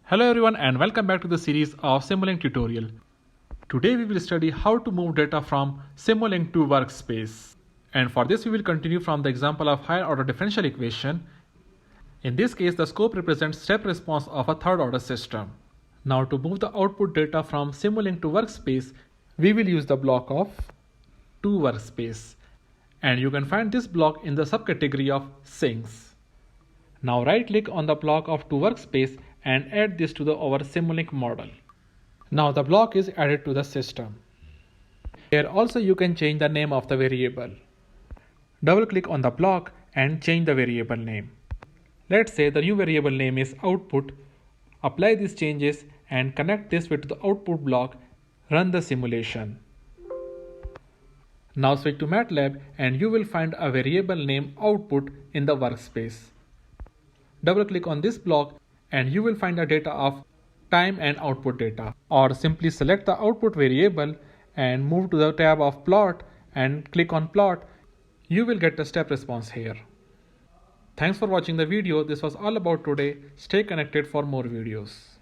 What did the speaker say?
Hello everyone and welcome back to the series of Simulink tutorial. Today we will study how to move data from Simulink to Workspace. And for this we will continue from the example of higher order differential equation. In this case the scope represents step response of a third order system. Now to move the output data from Simulink to Workspace, we will use the block of to Workspace. And you can find this block in the subcategory of sinks. Now right click on the block of to Workspace and add this to our Simulink model. Now the block is added to the system. Here also you can change the name of the variable. Double click on the block and change the variable name. Let's say the new variable name is output. Apply these changes and connect this with the output block. Run the simulation. Now switch to Matlab and you will find a variable name output in the workspace. Double click on this block and you will find the data of time and output data, or simply select the output variable and move to the tab of plot and click on plot. You will get the step response here. Thanks for watching the video. This was all about today. Stay connected for more videos.